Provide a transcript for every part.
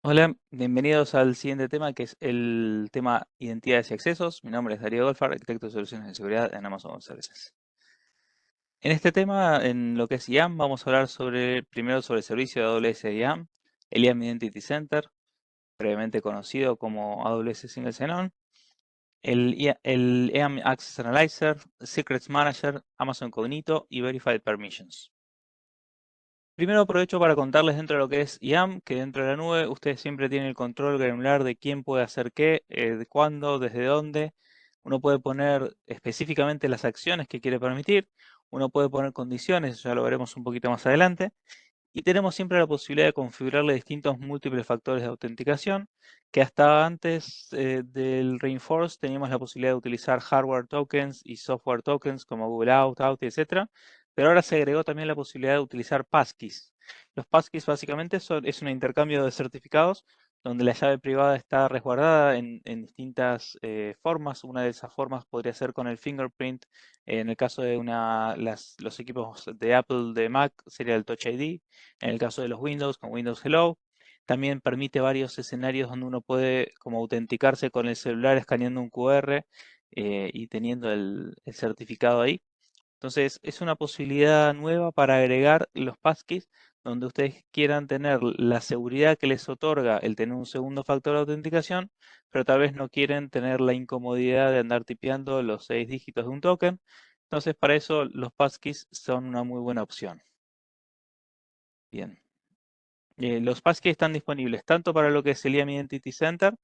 Hola, bienvenidos al siguiente tema que es el tema identidades y accesos. Mi nombre es Darío Golfar, arquitecto de soluciones de seguridad en Amazon Web Services. En este tema, en lo que es IAM, vamos a hablar primero sobre el servicio de AWS IAM, el IAM Identity Center, previamente conocido como AWS Single Sign-On, el IAM Access Analyzer, Secrets Manager, Amazon Cognito y Verified Permissions. Primero aprovecho para contarles dentro de lo que es IAM, que dentro de la nube ustedes siempre tienen el control granular de quién puede hacer qué, de cuándo, desde dónde. Uno puede poner específicamente las acciones que quiere permitir, uno puede poner condiciones, ya lo veremos un poquito más adelante, y tenemos siempre la posibilidad de configurarle distintos múltiples factores de autenticación, que hasta antes del Reinforce teníamos la posibilidad de utilizar hardware tokens y software tokens como Google Out, Auth, etc. Pero ahora se agregó también la posibilidad de utilizar passkeys. Los passkeys básicamente es un intercambio de certificados donde la llave privada está resguardada en distintas formas. Una de esas formas podría ser con el fingerprint. En el caso de los equipos de Apple de Mac sería el Touch ID. En el caso de los Windows, con Windows Hello. También permite varios escenarios donde uno puede como autenticarse con el celular escaneando un QR y teniendo el certificado ahí. Entonces es una posibilidad nueva para agregar los passkeys donde ustedes quieran tener la seguridad que les otorga el tener un segundo factor de autenticación, pero tal vez no quieren tener la incomodidad de andar tipeando los 6 dígitos de un token. Entonces para eso los passkeys son una muy buena opción. Bien. Los passkeys están disponibles tanto para lo que es el IAM Identity Center,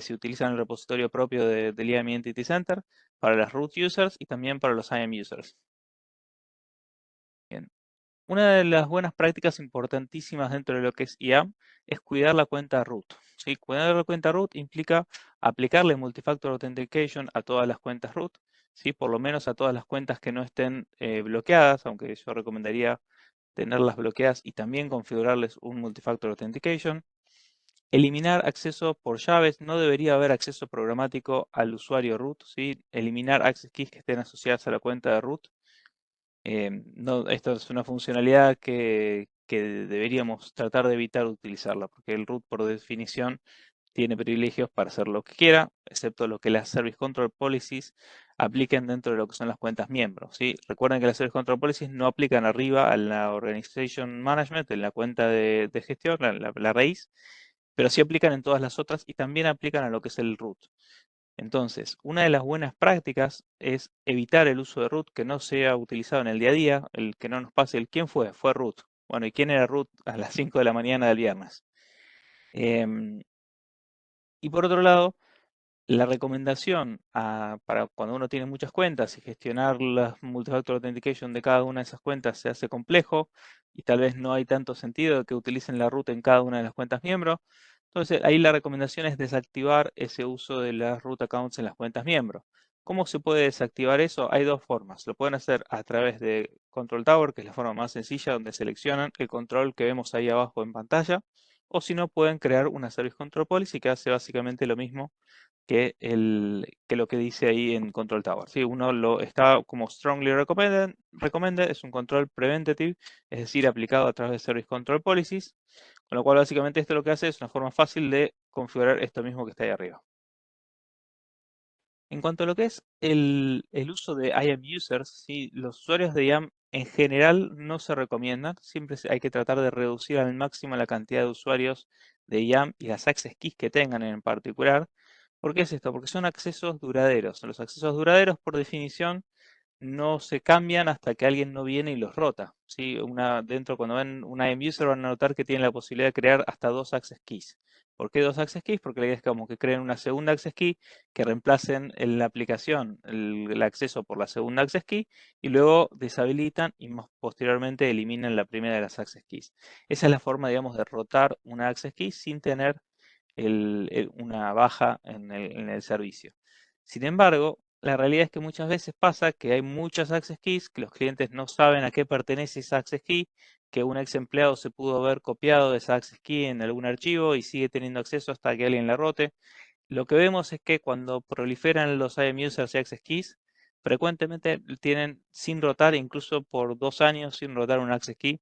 si utilizan el repositorio propio del IAM Identity Center, para las root users y también para los IAM users. Bien. Una de las buenas prácticas importantísimas dentro de lo que es IAM es cuidar la cuenta root. ¿Sí? Cuidar la cuenta root implica aplicarle Multifactor Authentication a todas las cuentas root, ¿sí? Por lo menos a todas las cuentas que no estén bloqueadas, aunque yo recomendaría tenerlas bloqueadas y también configurarles un Multifactor Authentication. Eliminar acceso por llaves, no debería haber acceso programático al usuario root, ¿sí? Eliminar access keys que estén asociadas a la cuenta de root. No, esto es una funcionalidad que deberíamos tratar de evitar utilizarla, porque el root por definición tiene privilegios para hacer lo que quiera, excepto lo que las Service Control Policies apliquen dentro de lo que son las cuentas miembros, ¿sí? Recuerden que las Service Control Policies no aplican arriba a la Organization Management, en la cuenta de gestión, la raíz, pero sí aplican en todas las otras y también aplican a lo que es el root. Entonces, una de las buenas prácticas es evitar el uso de root que no sea utilizado en el día a día, el que no nos pase el quién fue, fue root. Bueno, ¿y quién era root a las 5 de la mañana del viernes? Em, y por otro lado, la recomendación para cuando uno tiene muchas cuentas y gestionar las multifactor authentication de cada una de esas cuentas se hace complejo y tal vez no hay tanto sentido de que utilicen la root en cada una de las cuentas miembros. Entonces ahí la recomendación es desactivar ese uso de las root accounts en las cuentas miembros. ¿Cómo se puede desactivar eso? Hay dos formas. Lo pueden hacer a través de Control Tower, que es la forma más sencilla, donde seleccionan el control que vemos ahí abajo en pantalla. O si no, pueden crear una Service Control Policy que hace básicamente lo mismo que lo que dice ahí en Control Tower. ¿Sí? Uno lo está como strongly recommended, es un control preventative, es decir, aplicado a través de Service Control Policies, con lo cual básicamente esto lo que hace es una forma fácil de configurar esto mismo que está ahí arriba. En cuanto a lo que es el uso de IAM users, ¿sí? Los usuarios de IAM en general no se recomiendan, siempre hay que tratar de reducir al máximo la cantidad de usuarios de IAM y las access keys que tengan en particular. ¿Por qué es esto? Porque son accesos duraderos. Los accesos duraderos, por definición, no se cambian hasta que alguien no viene y los rota. ¿Sí? Cuando ven un IAM user van a notar que tienen la posibilidad de crear hasta 2 access keys. ¿Por qué 2 access keys? Porque la idea es como que creen una segunda access key, que reemplacen en la aplicación el acceso por la segunda access key y luego deshabilitan y más posteriormente eliminan la primera de las access keys. Esa es la forma, digamos, de rotar una access key sin tener una baja en el servicio. Sin embargo, la realidad es que muchas veces pasa que hay muchas access keys, que los clientes no saben a qué pertenece esa access key, que un ex empleado se pudo haber copiado de esa access key en algún archivo y sigue teniendo acceso hasta que alguien la rote. Lo que vemos es que cuando proliferan los IAM users y access keys, frecuentemente tienen sin rotar, incluso por 2 años sin rotar un access key,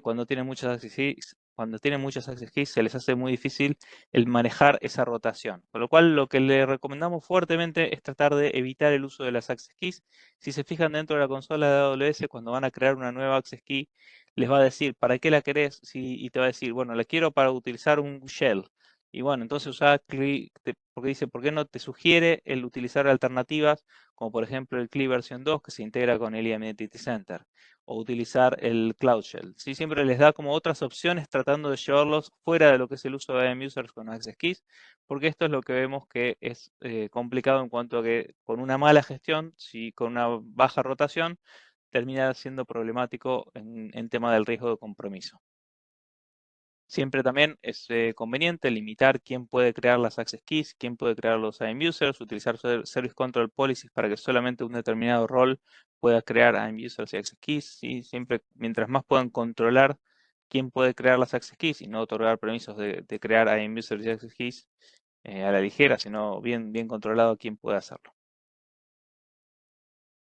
cuando tienen muchas access keys, cuando tienen muchas access keys se les hace muy difícil el manejar esa rotación. Con lo cual, lo que le recomendamos fuertemente es tratar de evitar el uso de las access keys. Si se fijan dentro de la consola de AWS, cuando van a crear una nueva access key, les va a decir, ¿para qué la querés? Y te va a decir, bueno, la quiero para utilizar un shell. Y bueno, entonces porque dice, ¿por qué no te sugiere el utilizar alternativas, como por ejemplo el CLI versión 2 que se integra con el IAM Entity Center, o utilizar el Cloud Shell? ¿Sí? Siempre les da como otras opciones tratando de llevarlos fuera de lo que es el uso de IAM Users con Access Keys, porque esto es lo que vemos que es complicado en cuanto a que con una mala gestión, si con una baja rotación, termina siendo problemático en tema del riesgo de compromiso. Siempre también es conveniente limitar quién puede crear las access keys, quién puede crear los IAM users, utilizar service control policies para que solamente un determinado rol pueda crear IAM users y access keys. ¿Sí? Siempre, mientras más puedan controlar quién puede crear las access keys y no otorgar permisos de crear IAM users y access keys a la ligera, sino bien controlado quién puede hacerlo.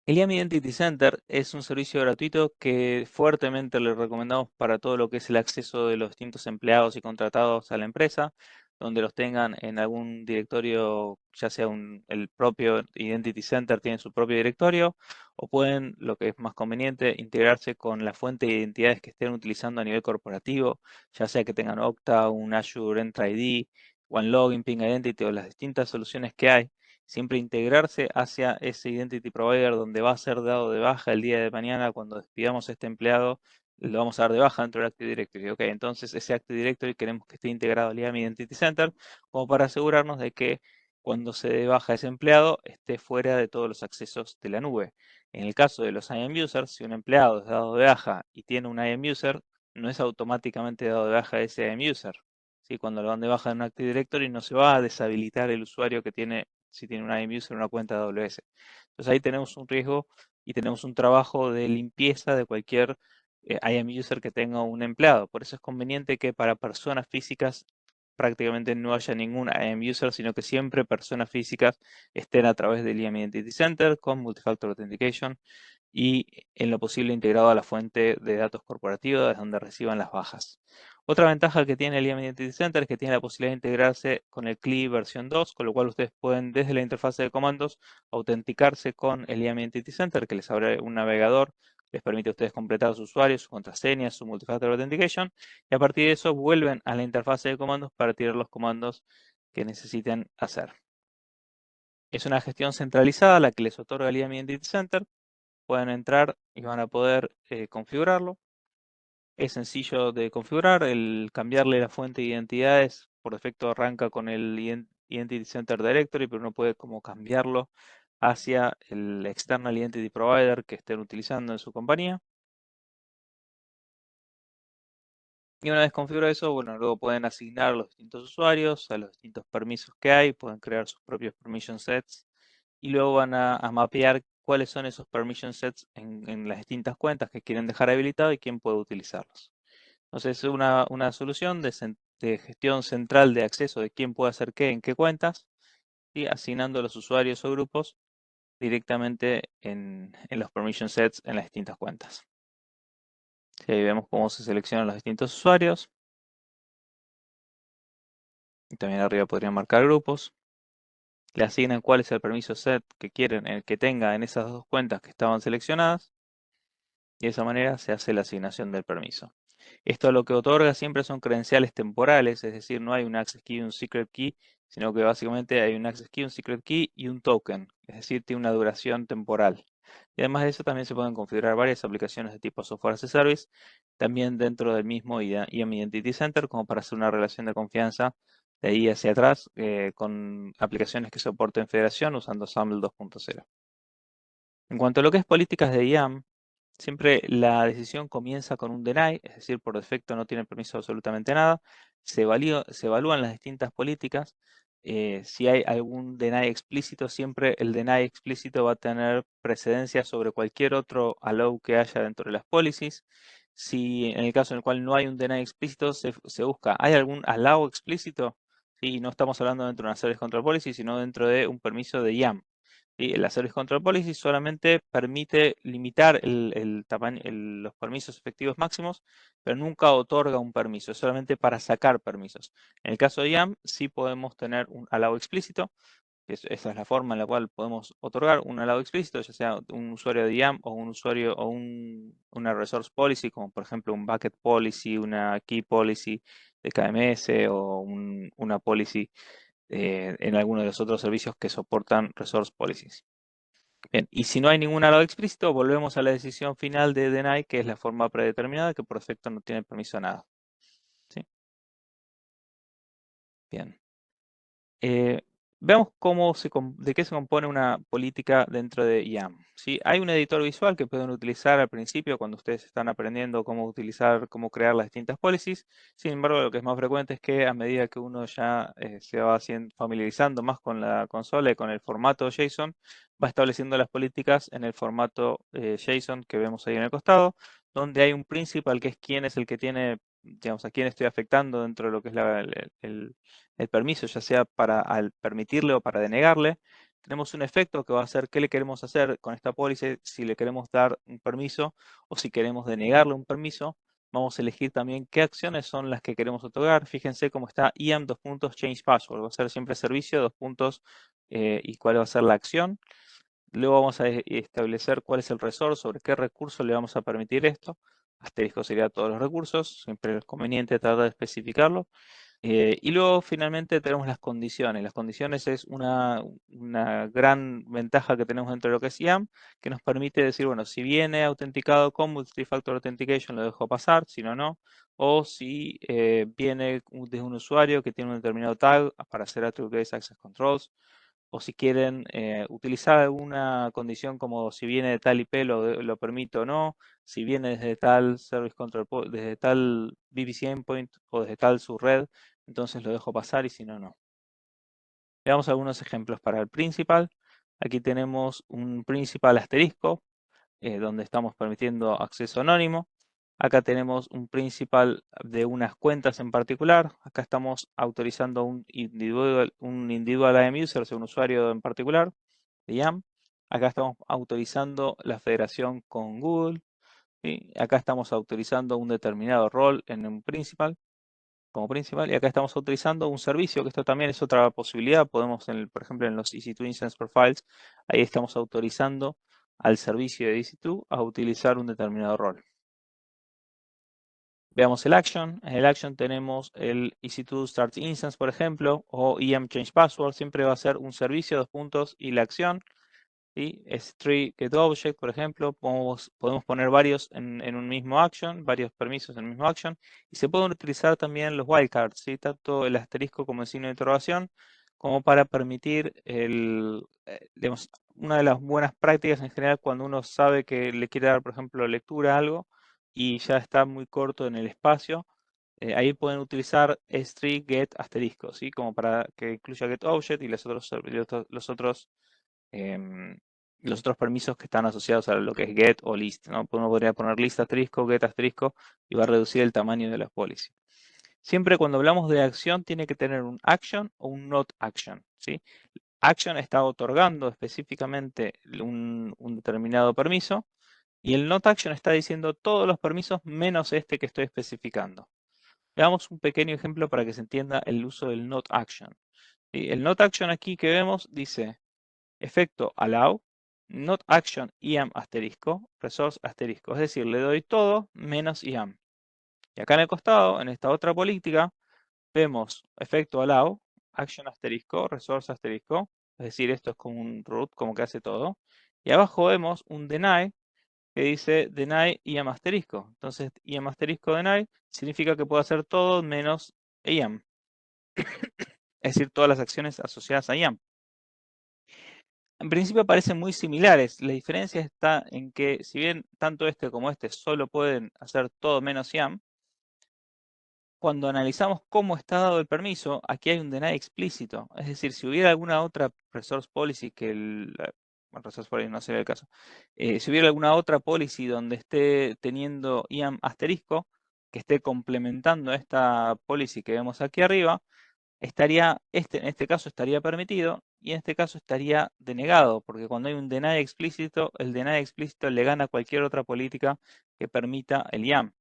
El IAM Identity Center es un servicio gratuito que fuertemente le recomendamos para todo lo que es el acceso de los distintos empleados y contratados a la empresa, donde los tengan en algún directorio, ya sea el propio Identity Center tiene su propio directorio, o pueden, lo que es más conveniente, integrarse con la fuente de identidades que estén utilizando a nivel corporativo, ya sea que tengan Okta, un Azure Entra ID, OneLogin, Ping Identity o las distintas soluciones que hay. Siempre integrarse hacia ese identity provider donde va a ser dado de baja el día de mañana cuando despidamos a este empleado, lo vamos a dar de baja dentro del Active Directory. Ok, entonces ese Active Directory queremos que esté integrado al IAM Identity Center como para asegurarnos de que cuando se dé baja ese empleado esté fuera de todos los accesos de la nube. En el caso de los IAM users, si un empleado es dado de baja y tiene un IAM user, no es automáticamente dado de baja ese IAM user. ¿Sí? Cuando lo dan de baja en un Active Directory no se va a deshabilitar el usuario que tiene, si tiene un IAM user en una cuenta de AWS. Entonces ahí tenemos un riesgo y tenemos un trabajo de limpieza de cualquier IAM user que tenga un empleado. Por eso es conveniente que para personas físicas prácticamente no haya ningún IAM user, sino que siempre personas físicas estén a través del IAM Identity Center con Multifactor Authentication y en lo posible integrado a la fuente de datos corporativa desde donde reciban las bajas. Otra ventaja que tiene el IAM Identity Center es que tiene la posibilidad de integrarse con el CLI versión 2, con lo cual ustedes pueden desde la interfaz de comandos autenticarse con el IAM Identity Center, que les abre un navegador, les permite a ustedes completar su usuario, su contraseña, su Multifactor Authentication, y a partir de eso vuelven a la interfaz de comandos para tirar los comandos que necesiten hacer. Es una gestión centralizada la que les otorga el IAM Identity Center. Pueden entrar y van a poder configurarlo. Es sencillo de configurar, el cambiarle la fuente de identidades por defecto arranca con el Identity Center Directory, pero uno puede como cambiarlo hacia el External Identity Provider que estén utilizando en su compañía. Y una vez configurado eso, bueno, luego pueden asignar a los distintos usuarios, a los distintos permisos que hay, pueden crear sus propios permission sets y luego van a mapear cuáles son esos permission sets en las distintas cuentas que quieren dejar habilitado y quién puede utilizarlos. Entonces es una solución de gestión central de acceso de quién puede hacer qué en qué cuentas y asignando a los usuarios o grupos directamente en los permission sets en las distintas cuentas. Ahí vemos cómo se seleccionan los distintos usuarios. Y también arriba podrían marcar grupos. Le asignan cuál es el permiso set que quieren el que tenga en esas dos cuentas que estaban seleccionadas. Y de esa manera se hace la asignación del permiso. Esto lo que otorga siempre son credenciales temporales, es decir, no hay un access key y un secret key, sino que básicamente hay un access key, un secret key y un token, es decir, tiene una duración temporal. Y además de eso también se pueden configurar varias aplicaciones de tipo Software as a Service, también dentro del mismo IAM Identity Center, como para hacer una relación de confianza de ahí hacia atrás con aplicaciones que soporten federación usando SAML 2.0. En cuanto a lo que es políticas de IAM, siempre la decisión comienza con un deny, es decir, por defecto no tiene permiso de absolutamente nada. Se evalúan las distintas políticas. Si hay algún deny explícito, siempre el deny explícito va a tener precedencia sobre cualquier otro allow que haya dentro de las policies. Si en el caso en el cual no hay un deny explícito, se busca, ¿hay algún allow explícito? Sí, no estamos hablando dentro de una service control policy, sino dentro de un permiso de IAM. Y la Service Control Policy solamente permite limitar los permisos efectivos máximos, pero nunca otorga un permiso, es solamente para sacar permisos. En el caso de IAM, sí podemos tener un allow explícito. Esa es la forma en la cual podemos otorgar un allow explícito, ya sea un usuario de IAM o un usuario o una resource policy, como por ejemplo un bucket policy, una key policy de KMS o una policy en alguno de los otros servicios que soportan resource policies. Bien, y si no hay ningún allow explícito, volvemos a la decisión final de deny, que es la forma predeterminada, que por defecto no tiene permiso a nada. ¿Sí? Bien. Veamos de qué se compone una política dentro de IAM. ¿Sí? Hay un editor visual que pueden utilizar al principio cuando ustedes están aprendiendo cómo crear las distintas policies. Sin embargo, lo que es más frecuente es que a medida que uno ya se va familiarizando más con la consola y con el formato JSON, va estableciendo las políticas en el formato JSON que vemos ahí en el costado, donde hay un principal que es quién es el que tiene, digamos, a quién estoy afectando dentro de lo que es el permiso, ya sea para al permitirle o para denegarle. Tenemos un efecto que va a ser qué le queremos hacer con esta policy, si le queremos dar un permiso o si queremos denegarle un permiso. Vamos a elegir también qué acciones son las que queremos otorgar. Fíjense cómo está IAM change password. Va a ser siempre servicio y cuál va a ser la acción. Luego vamos a establecer cuál es el resource, sobre qué recurso le vamos a permitir esto. Asterisco sería todos los recursos. Siempre es conveniente tratar de especificarlo. Y luego finalmente tenemos las condiciones. Las condiciones es una gran ventaja que tenemos dentro de lo que es IAM, que nos permite decir, bueno, si viene autenticado con Multi-Factor Authentication lo dejo pasar, si no, no. O si viene desde un usuario que tiene un determinado tag para hacer Attribute-Based Access Controls. O si quieren utilizar alguna condición como si viene de tal IP lo permito o no, si viene desde tal Service Control, desde tal VPC Endpoint o desde tal subred, entonces lo dejo pasar y si no, no. Veamos algunos ejemplos para el principal. Aquí tenemos un principal asterisco, donde estamos permitiendo acceso anónimo. Acá tenemos un principal de unas cuentas en particular. Acá estamos autorizando un individual IAM user, o sea, un usuario en particular de IAM. Acá estamos autorizando la federación con Google. ¿Sí? Acá estamos autorizando un determinado rol en un principal, como principal. Y acá estamos autorizando un servicio, que esto también es otra posibilidad. Podemos, por ejemplo, en los EC2 Instance Profiles, ahí estamos autorizando al servicio de EC2 a utilizar un determinado rol. Veamos el action. En el action tenemos el EC2 Start Instance, por ejemplo, o IAM Change Password. Siempre va a ser un servicio, dos puntos, y la acción. ¿Sí? S3 getObject, por ejemplo. Podemos poner varios en un mismo action, varios permisos en el mismo action. Y se pueden utilizar también los wildcards, ¿sí? Tanto el asterisco como el signo de interrogación, como para permitir digamos, una de las buenas prácticas en general cuando uno sabe que le quiere dar, por ejemplo, lectura a algo y ya está muy corto en el espacio. Ahí pueden utilizar S3 get asterisco, ¿sí? Como para que incluya getObject y em, los otros permisos que están asociados a lo que es get o list, ¿no? Uno podría poner list asterisco, get asterisco y va a reducir el tamaño de las policy. Siempre cuando hablamos de acción tiene que tener un action o un not action, ¿sí? Action está otorgando específicamente un determinado permiso y el not action está diciendo todos los permisos menos este que estoy especificando. Veamos un pequeño ejemplo para que se entienda el uso del not action. ¿Sí? El not action aquí que vemos dice efecto allow, not action IAM asterisco, resource asterisco. Es decir, le doy todo menos IAM. Y acá en el costado, en esta otra política, vemos efecto allow, action asterisco, resource asterisco. Es decir, esto es como un root, como que hace todo. Y abajo vemos un deny que dice deny IAM asterisco. Entonces, IAM asterisco deny significa que puedo hacer todo menos IAM. Es decir, todas las acciones asociadas a IAM. En principio parecen muy similares. La diferencia está en que, si bien tanto este como este solo pueden hacer todo menos IAM, cuando analizamos cómo está dado el permiso, aquí hay un deny explícito. Es decir, si hubiera alguna otra resource policy resource policy no sería el caso. Si hubiera alguna otra policy donde esté teniendo IAM asterisco, que esté complementando esta policy que vemos aquí arriba, en este caso estaría permitido y en este caso estaría denegado, porque cuando hay un deny explícito, el deny explícito le gana a cualquier otra política que permita el IAM.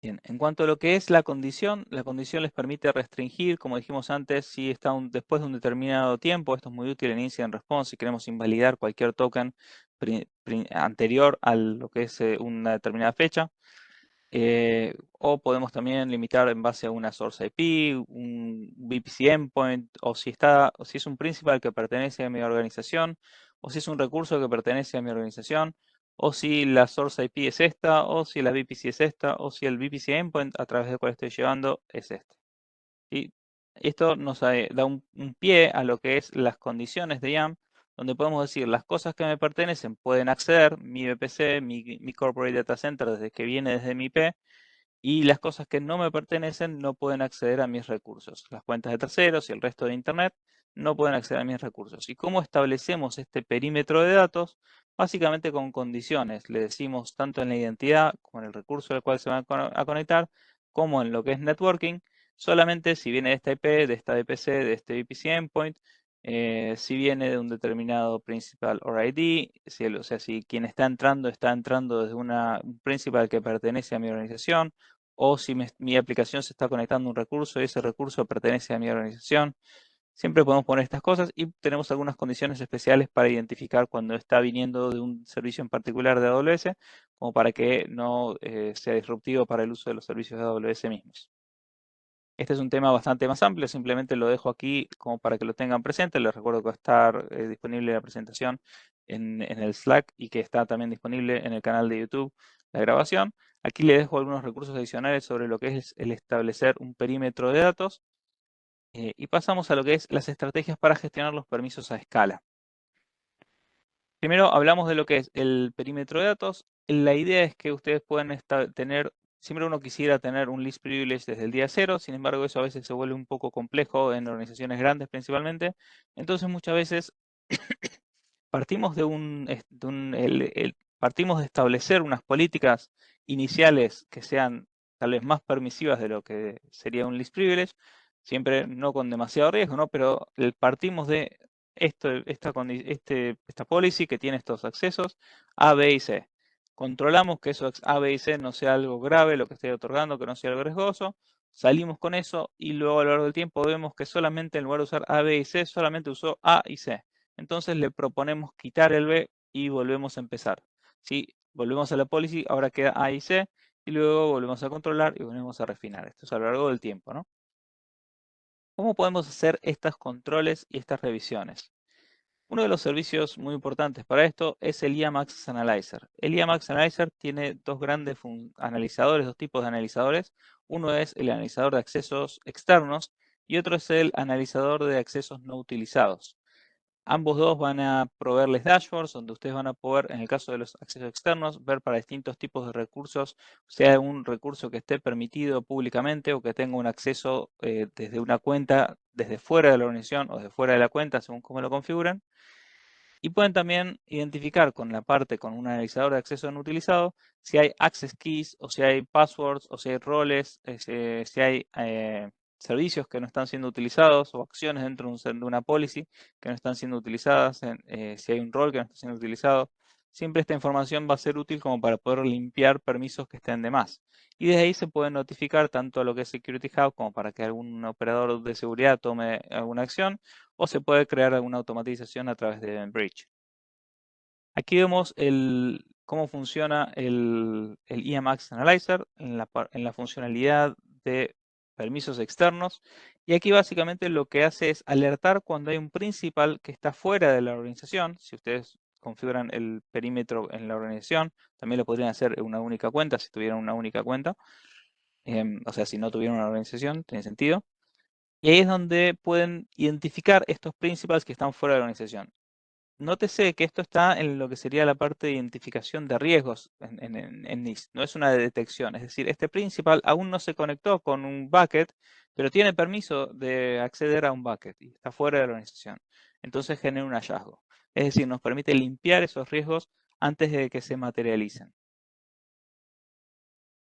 Bien, en cuanto a lo que es la condición les permite restringir, como dijimos antes, si está después de un determinado tiempo, esto es muy útil en incident response, si queremos invalidar cualquier token anterior a lo que es una determinada fecha. O podemos también limitar en base a una source IP, un VPC endpoint, o si es un principal que pertenece a mi organización, o si es un recurso que pertenece a mi organización, o si la source IP es esta, o si la VPC es esta, o si el VPC endpoint a través del cual estoy llevando es este. ¿Sí? Esto nos da un pie a lo que es las condiciones de IAM, donde podemos decir las cosas que me pertenecen pueden acceder, mi VPC, mi Corporate Data Center desde que viene desde mi IP, y las cosas que no me pertenecen no pueden acceder a mis recursos. Las cuentas de terceros y el resto de Internet no pueden acceder a mis recursos. ¿Y cómo establecemos este perímetro de datos? Básicamente con condiciones. Le decimos tanto en la identidad como en el recurso al cual se va a conectar, como en lo que es networking, solamente si viene de esta IP, de esta VPC, de este VPC endpoint, si viene de un determinado principal or ID, o sea, si quien está entrando desde un principal que pertenece a mi organización, o si mi aplicación se está conectando a un recurso y ese recurso pertenece a mi organización. Siempre podemos poner estas cosas y tenemos algunas condiciones especiales para identificar cuando está viniendo de un servicio en particular de AWS, como para que no sea disruptivo para el uso de los servicios de AWS mismos. Este es un tema bastante más amplio, simplemente lo dejo aquí como para que lo tengan presente. Les recuerdo que va a estar disponible la presentación en el Slack y que está también disponible en el canal de YouTube la grabación. Aquí les dejo algunos recursos adicionales sobre lo que es el establecer un perímetro de datos y pasamos a lo que es las estrategias para gestionar los permisos a escala. Primero hablamos de lo que es el perímetro de datos. La idea es que ustedes puedan tener, siempre uno quisiera tener un least privilege desde el día cero, sin embargo eso a veces se vuelve un poco complejo en organizaciones grandes principalmente. Entonces muchas veces partimos partimos de establecer unas políticas iniciales que sean tal vez más permisivas de lo que sería un least privilege, siempre no con demasiado riesgo, ¿no? Pero partimos de esta policy que tiene estos accesos A, B y C. Controlamos que esos A, B y C no sea algo grave lo que esté otorgando, que no sea algo riesgoso. Salimos con eso y luego a lo largo del tiempo vemos que solamente en lugar de usar A, B y C, solamente usó A y C. Entonces le proponemos quitar el B y volvemos a empezar. ¿Sí? Volvemos a la policy, ahora queda A y C, y luego volvemos a controlar y volvemos a refinar. Esto es a lo largo del tiempo, ¿no? ¿Cómo podemos hacer estos controles y estas revisiones? Uno de los servicios muy importantes para esto es el IAM Access Analyzer. El IAM Access Analyzer tiene dos grandes analizadores, dos tipos de analizadores. Uno es el analizador de accesos externos y otro es el analizador de accesos no utilizados. Ambos dos van a proveerles dashboards donde ustedes van a poder, en el caso de los accesos externos, ver para distintos tipos de recursos, sea un recurso que esté permitido públicamente o que tenga un acceso desde una cuenta, desde fuera de la organización o desde fuera de la cuenta, según cómo lo configuran. Y pueden también identificar con un analizador de acceso no utilizado, si hay access keys o si hay passwords o si hay roles, si hay servicios que no están siendo utilizados o acciones dentro de una policy que no están siendo utilizadas, si hay un rol que no está siendo utilizado. Siempre esta información va a ser útil como para poder limpiar permisos que estén de más. Y desde ahí se puede notificar tanto a lo que es Security Hub como para que algún operador de seguridad tome alguna acción, o se puede crear alguna automatización a través de Bridge. Aquí vemos cómo funciona el IAM Access Analyzer en la funcionalidad de permisos externos. Y aquí básicamente lo que hace es alertar cuando hay un principal que está fuera de la organización. Si ustedes configuran el perímetro en la organización, también lo podrían hacer en una única cuenta si tuvieran una única cuenta. O sea, si no tuvieran una organización, tiene sentido. Y ahí es donde pueden identificar estos principals que están fuera de la organización. Nótese que esto está en lo que sería la parte de identificación de riesgos en NIST, no es una detección. Es decir, este principal aún no se conectó con un bucket, pero tiene permiso de acceder a un bucket y está fuera de la organización. Entonces genera un hallazgo. Es decir, nos permite limpiar esos riesgos antes de que se materialicen.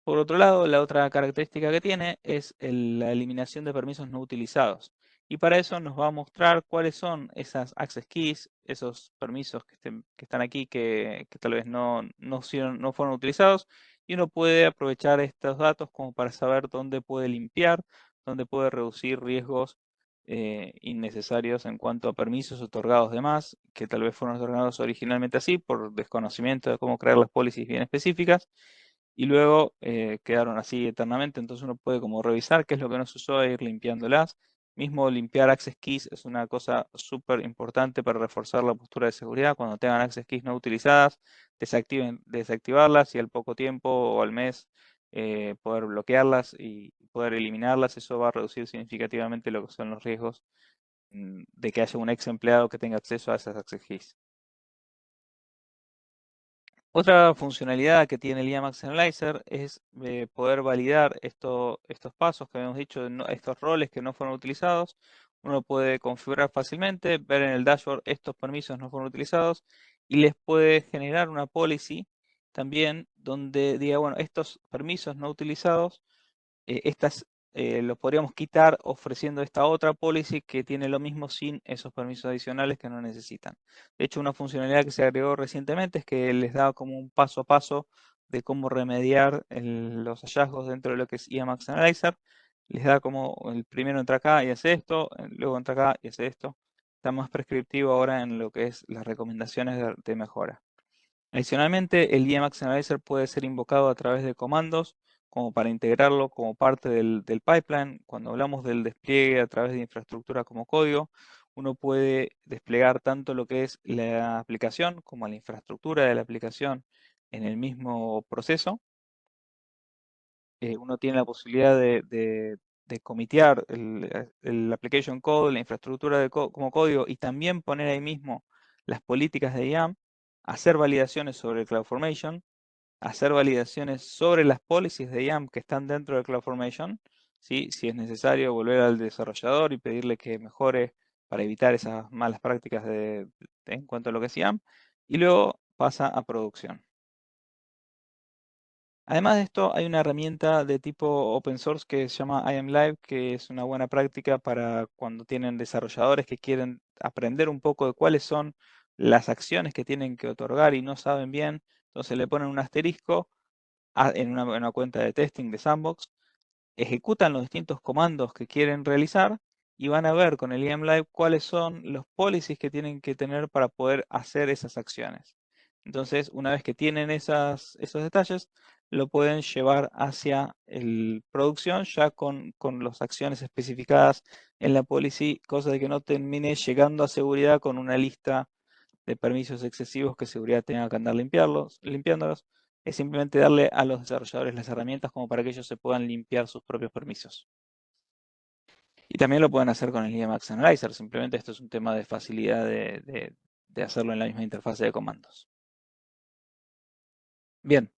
Por otro lado, la otra característica que tiene es la eliminación de permisos no utilizados. Y para eso nos va a mostrar cuáles son esas access keys, esos permisos que están aquí que tal vez no fueron utilizados. Y uno puede aprovechar estos datos como para saber dónde puede limpiar, dónde puede reducir riesgos innecesarios en cuanto a permisos otorgados de más, que tal vez fueron otorgados originalmente así por desconocimiento de cómo crear las policies bien específicas y luego quedaron así eternamente. Entonces uno puede como revisar qué es lo que no se usó e ir limpiándolas. Mismo limpiar access keys es una cosa súper importante para reforzar la postura de seguridad. Cuando tengan access keys no utilizadas, desactivarlas y al poco tiempo o al mes poder bloquearlas y poder eliminarlas. Eso va a reducir significativamente lo que son los riesgos de que haya un ex empleado que tenga acceso a esas access keys. Otra funcionalidad que tiene el IAMAX Analyzer es poder validar estos pasos que habíamos dicho, estos roles que no fueron utilizados. Uno puede configurar fácilmente, ver en el dashboard estos permisos no fueron utilizados y les puede generar una policy también donde diga, bueno, estos permisos no utilizados lo podríamos quitar ofreciendo esta otra policy que tiene lo mismo sin esos permisos adicionales que no necesitan. De hecho, una funcionalidad que se agregó recientemente es que les da como un paso a paso de cómo remediar los hallazgos dentro de lo que es IAMAX Analyzer. Les da como el primero entra acá y hace esto, luego entra acá y hace esto. Está más prescriptivo ahora en lo que es las recomendaciones de mejora. Adicionalmente, el IAMAX Analyzer puede ser invocado a través de comandos como para integrarlo como parte del pipeline. Cuando hablamos del despliegue a través de infraestructura como código, uno puede desplegar tanto lo que es la aplicación como la infraestructura de la aplicación en el mismo proceso. Uno tiene la posibilidad de comitear el application code, la infraestructura como código y también poner ahí mismo las políticas de IAM, hacer validaciones sobre el CloudFormation, hacer validaciones sobre las policies de IAM que están dentro de CloudFormation, ¿sí? Si es necesario volver al desarrollador y pedirle que mejore para evitar esas malas prácticas en cuanto a lo que es IAM, y luego pasa a producción. Además de esto, hay una herramienta de tipo open source que se llama IAM Live, que es una buena práctica para cuando tienen desarrolladores que quieren aprender un poco de cuáles son las acciones que tienen que otorgar y no saben bien. Entonces le ponen un asterisco en una cuenta de testing de Sandbox, ejecutan los distintos comandos que quieren realizar y van a ver con el IAM Live cuáles son los policies que tienen que tener para poder hacer esas acciones. Entonces, una vez que tienen esos detalles, lo pueden llevar hacia el producción ya con las acciones especificadas en la policy, cosa de que no termine llegando a seguridad con una lista de permisos excesivos que seguridad tenga que andar limpiándolos. Es simplemente darle a los desarrolladores las herramientas como para que ellos se puedan limpiar sus propios permisos. Y también lo pueden hacer con el IAMAX Analyzer, simplemente esto es un tema de facilidad de hacerlo en la misma interfase de comandos. Bien,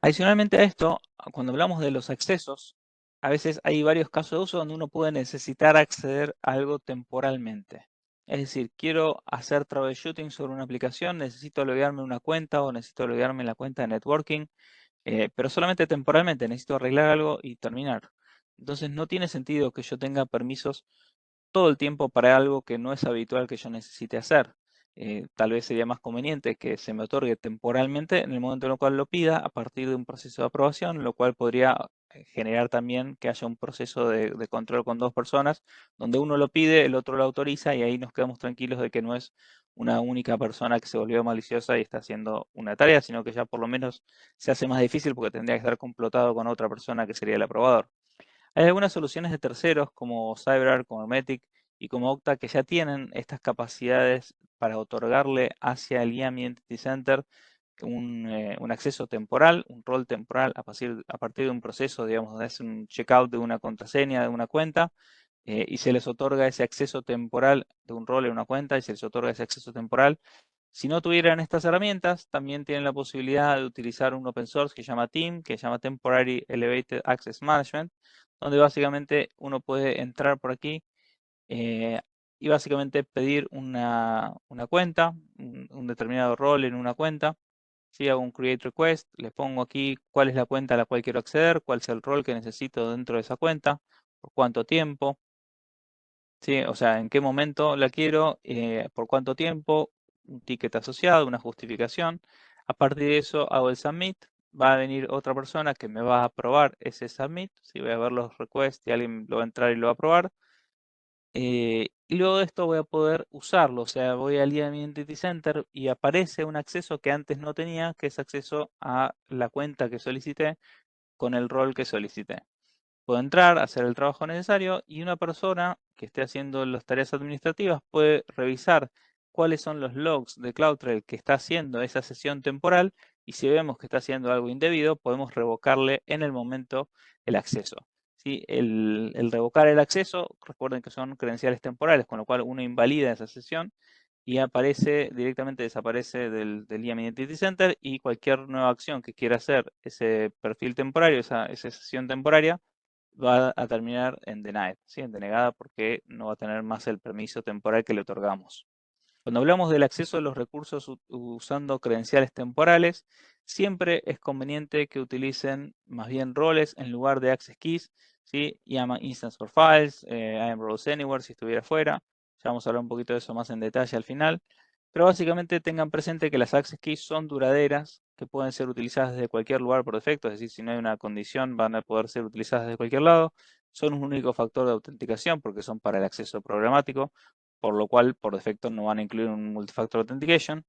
adicionalmente a esto, cuando hablamos de los accesos, a veces hay varios casos de uso donde uno puede necesitar acceder a algo temporalmente. Es decir, quiero hacer troubleshooting sobre una aplicación, necesito loguearme en una cuenta o necesito loguearme en la cuenta de networking, pero solamente temporalmente, necesito arreglar algo y terminar. Entonces no tiene sentido que yo tenga permisos todo el tiempo para algo que no es habitual que yo necesite hacer. Tal vez sería más conveniente que se me otorgue temporalmente en el momento en el cual lo pida a partir de un proceso de aprobación, lo cual podría generar también que haya un proceso de control con dos personas, donde uno lo pide, el otro lo autoriza y ahí nos quedamos tranquilos de que no es una única persona que se volvió maliciosa y está haciendo una tarea, sino que ya por lo menos se hace más difícil porque tendría que estar complotado con otra persona que sería el aprobador. Hay algunas soluciones de terceros como CyberArk, como Hermetic y como Okta que ya tienen estas capacidades para otorgarle hacia el IAM Identity Center un acceso temporal, un rol temporal a partir de un proceso, digamos, donde hace un checkout de una contraseña de una cuenta y se les otorga ese acceso temporal de un rol en una cuenta y se les otorga ese acceso temporal. Si no tuvieran estas herramientas, también tienen la posibilidad de utilizar un open source que se llama TEAM, que se llama Temporary Elevated Access Management, donde básicamente uno puede entrar por aquí eh, y básicamente pedir una cuenta, un determinado rol en una cuenta, ¿sí? Hago un create request, le pongo aquí cuál es la cuenta a la cual quiero acceder, cuál es el rol que necesito dentro de esa cuenta, por cuánto tiempo, ¿sí? O sea, en qué momento la quiero, por cuánto tiempo, un ticket asociado, una justificación. A partir de eso hago el submit, va a venir otra persona que me va a aprobar ese submit, ¿sí? Voy a ver los requests y alguien lo va a entrar y lo va a aprobar. Y luego de esto voy a poder usarlo, o sea, voy al IAM Identity Center y aparece un acceso que antes no tenía, que es acceso a la cuenta que solicité con el rol que solicité. Puedo entrar, hacer el trabajo necesario y una persona que esté haciendo las tareas administrativas puede revisar cuáles son los logs de CloudTrail que está haciendo esa sesión temporal y si vemos que está haciendo algo indebido, podemos revocarle en el momento el acceso. ¿Sí? El revocar el acceso, recuerden que son credenciales temporales, con lo cual uno invalida esa sesión y aparece, directamente desaparece del IAM Identity Center y cualquier nueva acción que quiera hacer ese perfil temporario, esa sesión temporaria, va a terminar en denied, ¿sí? En denegada porque no va a tener más el permiso temporal que le otorgamos. Cuando hablamos del acceso a los recursos usando credenciales temporales, siempre es conveniente que utilicen más bien roles en lugar de access keys, ¿sí? Llama instance for files, IAM roles anywhere si estuviera fuera. Ya vamos a hablar un poquito de eso más en detalle al final. Pero básicamente tengan presente que las access keys son duraderas, que pueden ser utilizadas desde cualquier lugar por defecto, es decir, si no hay una condición van a poder ser utilizadas desde cualquier lado. Son un único factor de autenticación porque son para el acceso programático, por lo cual por defecto no van a incluir un multifactor authentication.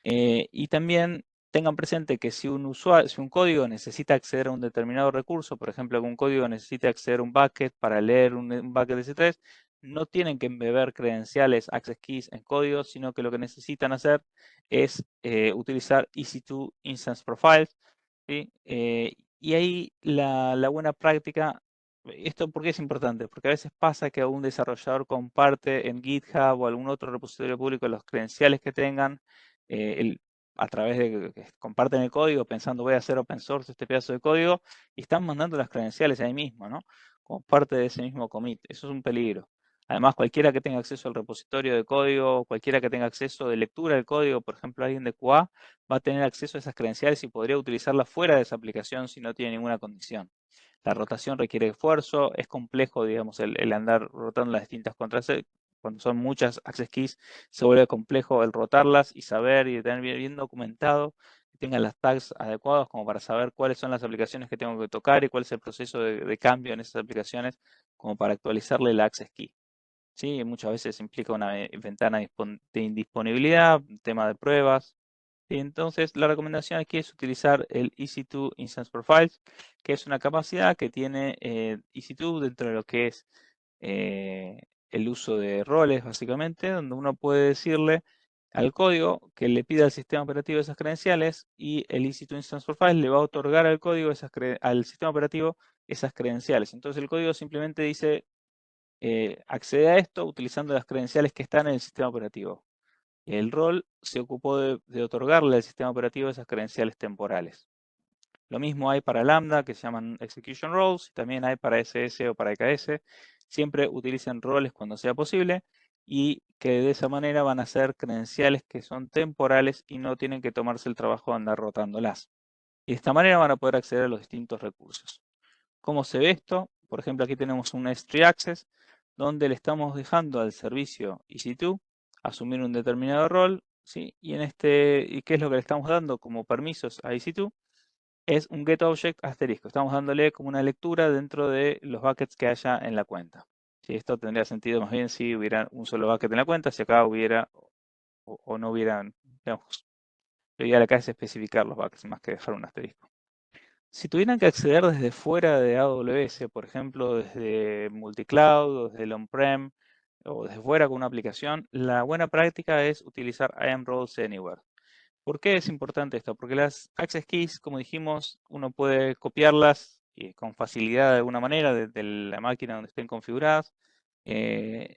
Y también tengan presente que si un usuario, si un código necesita acceder a un determinado recurso, por ejemplo, que un código necesita acceder a un bucket para leer un bucket de S3, no tienen que embeber credenciales access keys en código, sino que lo que necesitan hacer es utilizar EC2 Instance Profiles, ¿sí? Y ahí la buena práctica, esto porque es importante, porque a veces pasa que un desarrollador comparte en GitHub o algún otro repositorio público los credenciales que tengan, a través de que comparten el código pensando voy a hacer open source este pedazo de código y están mandando las credenciales ahí mismo, ¿no? Como parte de ese mismo commit. Eso es un peligro. Además, cualquiera que tenga acceso al repositorio de código, cualquiera que tenga acceso de lectura del código, por ejemplo, alguien de QA, va a tener acceso a esas credenciales y podría utilizarlas fuera de esa aplicación si no tiene ninguna condición. La rotación requiere esfuerzo, es complejo, digamos, el andar rotando las distintas contraseñas. Cuando son muchas access keys, se vuelve complejo el rotarlas y saber y tener bien documentado, que tengan las tags adecuados como para saber cuáles son las aplicaciones que tengo que tocar y cuál es el proceso de cambio en esas aplicaciones, como para actualizarle la access key. ¿Sí? Muchas veces implica una ventana de indisponibilidad, un tema de pruebas. Y entonces, la recomendación aquí es utilizar el EC2 Instance Profiles, que es una capacidad que tiene EC2 dentro de lo que es el uso de roles, básicamente, donde uno puede decirle al código que le pida al sistema operativo esas credenciales y el EC2 Instance Profiles le va a otorgar al código al sistema operativo esas credenciales. Entonces, el código simplemente dice accede a esto utilizando las credenciales que están en el sistema operativo. El rol se ocupó de otorgarle al sistema operativo esas credenciales temporales. Lo mismo hay para Lambda, que se llaman Execution Roles, y también hay para SS o para EKS. Siempre utilicen roles cuando sea posible y que de esa manera van a ser credenciales que son temporales y no tienen que tomarse el trabajo de andar rotándolas. Y de esta manera van a poder acceder a los distintos recursos. ¿Cómo se ve esto? Por ejemplo, aquí tenemos un S3 Access, donde le estamos dejando al servicio EC2 asumir un determinado rol, ¿sí? ¿Y qué es lo que le estamos dando como permisos a EC2? Es un getObject asterisco. Estamos dándole como una lectura dentro de los buckets que haya en la cuenta. ¿Sí? Esto tendría sentido más bien si hubiera un solo bucket en la cuenta, si acá hubiera o no hubieran, digamos, lo ideal acá es especificar los buckets más que dejar un asterisco. Si tuvieran que acceder desde fuera de AWS, por ejemplo, desde multicloud o desde el on-prem o desde fuera con una aplicación, la buena práctica es utilizar IAM Roles Anywhere. ¿Por qué es importante esto? Porque las access keys, como dijimos, uno puede copiarlas con facilidad de alguna manera desde la máquina donde estén configuradas.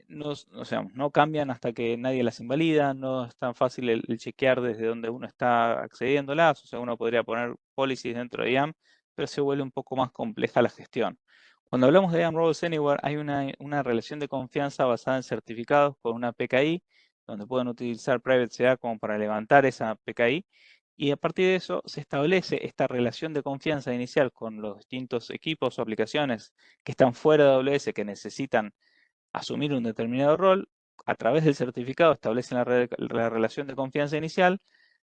No cambian hasta que nadie las invalida, no es tan fácil el chequear desde donde uno está accediéndolas, o sea, uno podría poner policies dentro de IAM, pero se vuelve un poco más compleja la gestión. Cuando hablamos de IAM Roles Anywhere, hay una relación de confianza basada en certificados con una PKI, donde pueden utilizar PrivateCA como para levantar esa PKI Y a partir de eso se establece esta relación de confianza inicial con los distintos equipos o aplicaciones que están fuera de AWS, que necesitan asumir un determinado rol. A través del certificado establecen la relación de confianza inicial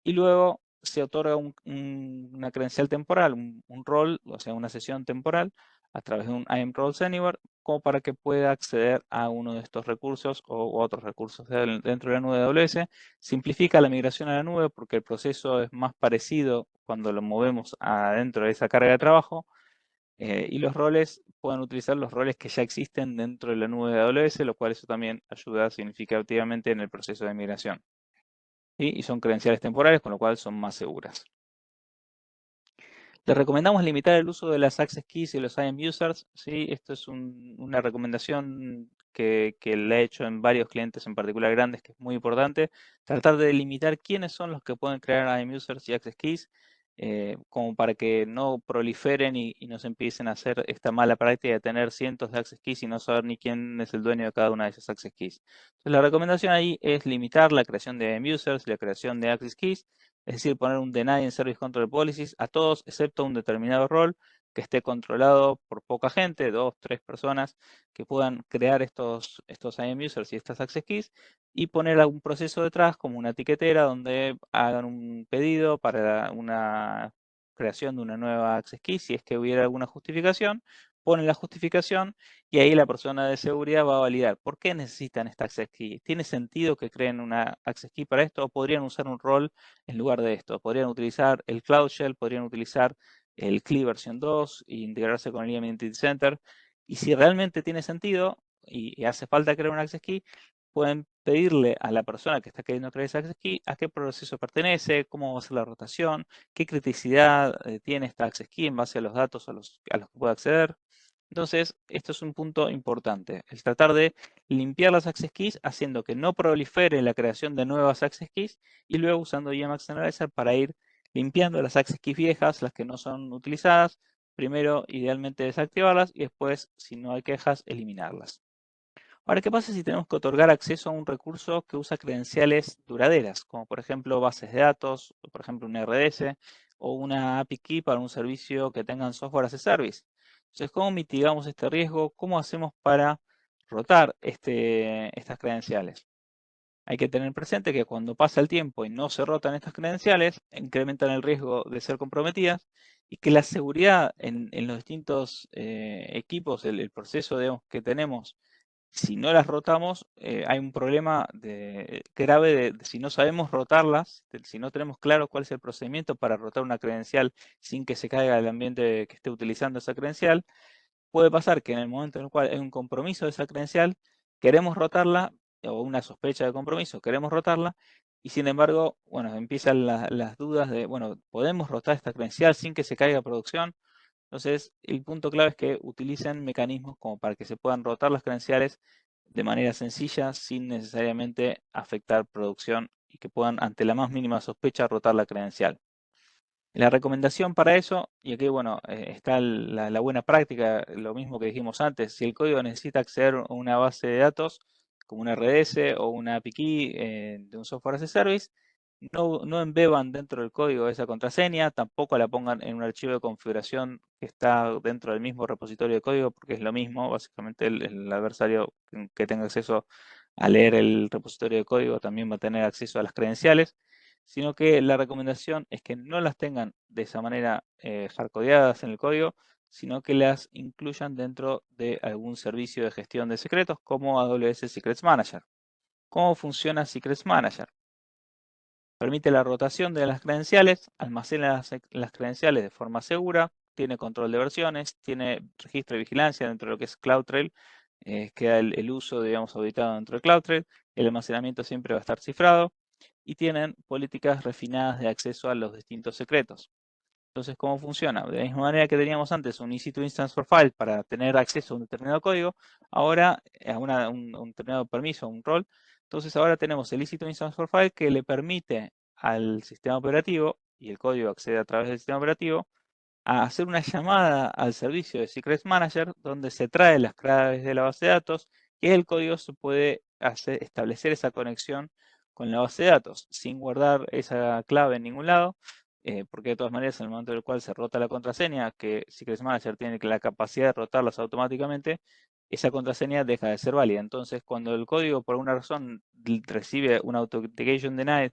y luego se otorga una credencial temporal, un rol, o sea, una sesión temporal a través de un IAM Roles Anywhere, como para que pueda acceder a uno de estos recursos o otros recursos dentro de la nube de AWS. Simplifica la migración a la nube porque el proceso es más parecido cuando lo movemos adentro de esa carga de trabajo. Y los roles, pueden utilizar los roles que ya existen dentro de la nube de AWS, lo cual eso también ayuda significativamente en el proceso de migración. ¿Sí? Y son credenciales temporales, con lo cual son más seguras. Les recomendamos limitar el uso de las access keys y los IAM users. ¿Sí? Esto es una recomendación que le he hecho en varios clientes, en particular grandes, que es muy importante. Tratar de limitar quiénes son los que pueden crear IAM users y access keys, como para que no proliferen y no se empiecen a hacer esta mala práctica de tener cientos de access keys y no saber ni quién es el dueño de cada una de esas access keys. Entonces, la recomendación ahí es limitar la creación de IAM users y la creación de access keys, es decir, poner un deny en Service Control Policies a todos excepto un determinado rol que esté controlado por poca gente, 2, 3 personas que puedan crear estos IAM users y estas access keys, y poner algún proceso detrás como una etiquetera donde hagan un pedido para una creación de una nueva access key. Si es que hubiera alguna justificación, ponen la justificación y ahí la persona de seguridad va a validar por qué necesitan esta access key. ¿Tiene sentido que creen una access key para esto o podrían usar un rol en lugar de esto? Podrían utilizar el Cloud Shell, podrían utilizar el CLI versión 2 e integrarse con el IAM Identity Center. Y si realmente tiene sentido y hace falta crear una access key, pueden pedirle a la persona que está queriendo crear esa access key a qué proceso pertenece, cómo va a ser la rotación, qué criticidad tiene esta access key en base a los datos a los que puede acceder. Entonces, esto es un punto importante, el tratar de limpiar las access keys haciendo que no prolifere la creación de nuevas access keys y luego usando IAM Analyzer para ir limpiando las access keys viejas, las que no son utilizadas, primero idealmente desactivarlas y después, si no hay quejas, eliminarlas. Ahora, ¿qué pasa si tenemos que otorgar acceso a un recurso que usa credenciales duraderas, como por ejemplo bases de datos, o por ejemplo un RDS, o una API Key para un servicio que tengan software as a service? Entonces, ¿cómo mitigamos este riesgo? ¿Cómo hacemos para rotar estas credenciales? Hay que tener presente que cuando pasa el tiempo y no se rotan estas credenciales, incrementan el riesgo de ser comprometidas y que la seguridad en los distintos equipos, el proceso que tenemos, si no las rotamos, hay un problema grave de si no sabemos rotarlas, si no tenemos claro cuál es el procedimiento para rotar una credencial sin que se caiga el ambiente que esté utilizando esa credencial. Puede pasar que en el momento en el cual hay un compromiso de esa credencial, queremos rotarla, o una sospecha de compromiso, queremos rotarla, y sin embargo, bueno, empiezan las dudas de, bueno, ¿podemos rotar esta credencial sin que se caiga producción? Entonces, el punto clave es que utilicen mecanismos como para que se puedan rotar las credenciales de manera sencilla, sin necesariamente afectar producción y que puedan, ante la más mínima sospecha, rotar la credencial. La recomendación para eso, y aquí bueno, está la buena práctica, lo mismo que dijimos antes, si el código necesita acceder a una base de datos, como una RDS o una API Key de un software as a service, no embeban dentro del código esa contraseña, tampoco la pongan en un archivo de configuración que está dentro del mismo repositorio de código, porque es lo mismo, básicamente el adversario que tenga acceso a leer el repositorio de código también va a tener acceso a las credenciales, sino que la recomendación es que no las tengan de esa manera hardcodeadas en el código, sino que las incluyan dentro de algún servicio de gestión de secretos como AWS Secrets Manager. ¿Cómo funciona Secrets Manager? Permite la rotación de las credenciales, almacena las credenciales de forma segura, tiene control de versiones, tiene registro de vigilancia dentro de lo que es CloudTrail, queda el uso, digamos, auditado dentro de CloudTrail, el almacenamiento siempre va a estar cifrado y tienen políticas refinadas de acceso a los distintos secretos. Entonces, ¿cómo funciona? De la misma manera que teníamos antes un EC2 Instance for File para tener acceso a un determinado código, ahora a un determinado permiso, a un rol. Entonces, ahora tenemos el EC2 Instance for File que le permite al sistema operativo, y el código accede a través del sistema operativo, a hacer una llamada al servicio de Secrets Manager donde se trae las claves de la base de datos y el código se puede establecer esa conexión con la base de datos, sin guardar esa clave en ningún lado, porque de todas maneras en el momento en el cual se rota la contraseña, que Secrets Manager tiene la capacidad de rotarlas automáticamente, esa contraseña deja de ser válida. Entonces, cuando el código por alguna razón recibe una Authentication Denied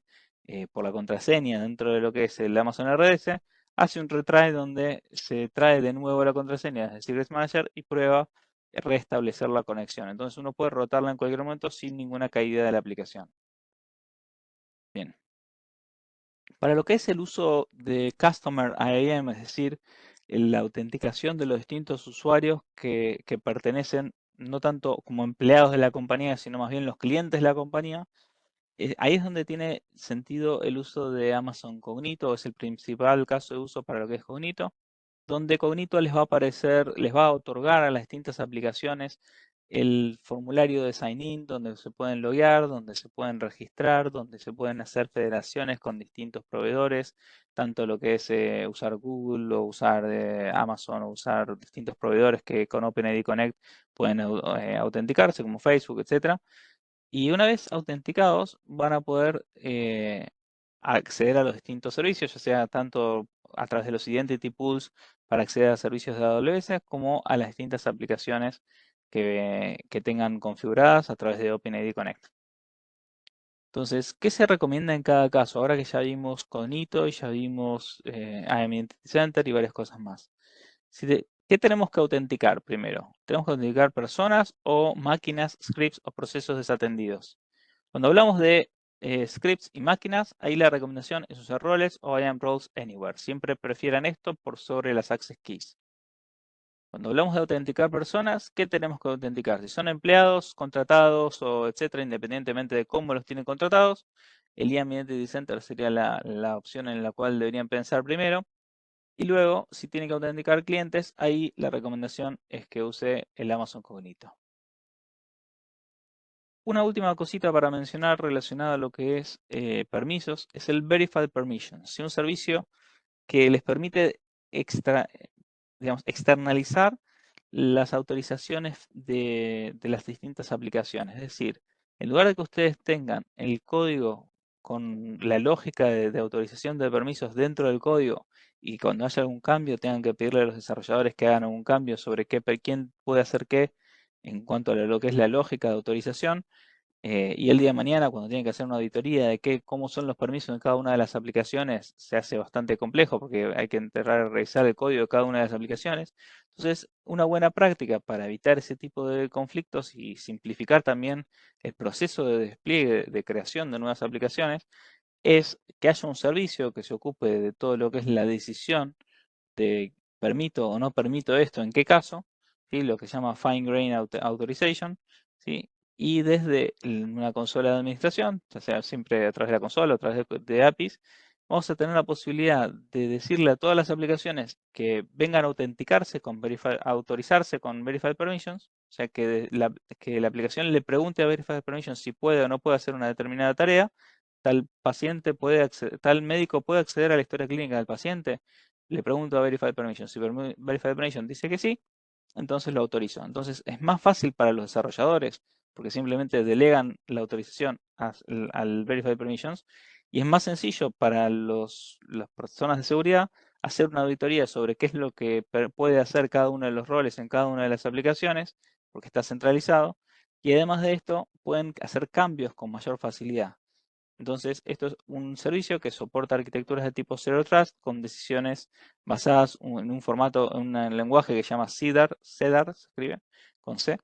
por la contraseña dentro de lo que es el Amazon RDS, hace un retry donde se trae de nuevo la contraseña desde Secrets Manager y prueba restablecer la conexión. Entonces uno puede rotarla en cualquier momento sin ninguna caída de la aplicación. Bien. Para lo que es el uso de Customer IAM, es decir, la autenticación de los distintos usuarios que pertenecen no tanto como empleados de la compañía, sino más bien los clientes de la compañía, ahí es donde tiene sentido el uso de Amazon Cognito, es el principal caso de uso para lo que es Cognito, donde Cognito les va a aparecer, les va a otorgar a las distintas aplicaciones el formulario de sign-in, donde se pueden loguear, donde se pueden registrar, donde se pueden hacer federaciones con distintos proveedores, tanto lo que es usar Google o usar Amazon o usar distintos proveedores que con OpenID Connect pueden autenticarse, como Facebook, etcétera. Y una vez autenticados, van a poder acceder a los distintos servicios, ya sea tanto a través de los Identity Pools para acceder a servicios de AWS, como a las distintas aplicaciones que tengan configuradas a través de OpenID Connect. Entonces, ¿qué se recomienda en cada caso? Ahora que ya vimos Cognito y ya vimos IAM Identity Center y varias cosas más. ¿Qué tenemos que autenticar primero? Tenemos que autenticar personas o máquinas, scripts o procesos desatendidos. Cuando hablamos de scripts y máquinas, ahí la recomendación es usar roles o IAM roles anywhere. Siempre prefieran esto por sobre las access keys. Cuando hablamos de autenticar personas, ¿qué tenemos que autenticar? Si son empleados, contratados o etcétera, independientemente de cómo los tienen contratados, el IAM Identity Center sería la opción en la cual deberían pensar primero. Y luego, si tienen que autenticar clientes, ahí la recomendación es que use el Amazon Cognito. Una última cosita para mencionar relacionada a lo que es permisos es el Verified Permissions. Es un servicio que les permite externalizar las autorizaciones de las distintas aplicaciones. Es decir, en lugar de que ustedes tengan el código con la lógica de autorización de permisos dentro del código y cuando haya algún cambio tengan que pedirle a los desarrolladores que hagan algún cambio sobre quién puede hacer qué en cuanto a lo que es la lógica de autorización, y el día de mañana, cuando tienen que hacer una auditoría de cómo son los permisos en cada una de las aplicaciones, se hace bastante complejo porque hay que revisar el código de cada una de las aplicaciones. Entonces, una buena práctica para evitar ese tipo de conflictos y simplificar también el proceso de despliegue, de creación de nuevas aplicaciones, es que haya un servicio que se ocupe de todo lo que es la decisión de permito o no permito esto, en qué caso, ¿sí? Lo que se llama Fine Grain Authorization, ¿sí? Y desde una consola de administración, ya sea siempre a través de la consola o a través de APIs, vamos a tener la posibilidad de decirle a todas las aplicaciones que vengan a autenticarse autorizarse con Verified Permissions, o sea que la aplicación le pregunte a Verified Permissions si puede o no puede hacer una determinada tarea, tal médico puede acceder a la historia clínica del paciente, le pregunto a Verified Permission. Si Verified Permission dice que sí, entonces lo autorizo. Entonces es más fácil para los desarrolladores porque simplemente delegan la autorización al Verified Permissions y es más sencillo para las personas de seguridad hacer una auditoría sobre qué es lo que puede hacer cada uno de los roles en cada una de las aplicaciones porque está centralizado y además de esto pueden hacer cambios con mayor facilidad. Entonces, esto es un servicio que soporta arquitecturas de tipo Zero Trust con decisiones basadas en un formato, en un lenguaje que se llama CEDAR se escribe con C.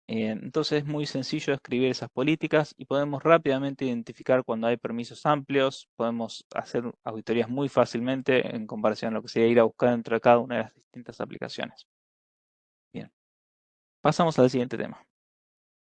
Entonces es muy sencillo escribir esas políticas y podemos rápidamente identificar cuando hay permisos amplios, podemos hacer auditorías muy fácilmente en comparación a lo que sería ir a buscar dentro de cada una de las distintas aplicaciones. Bien, pasamos al siguiente tema.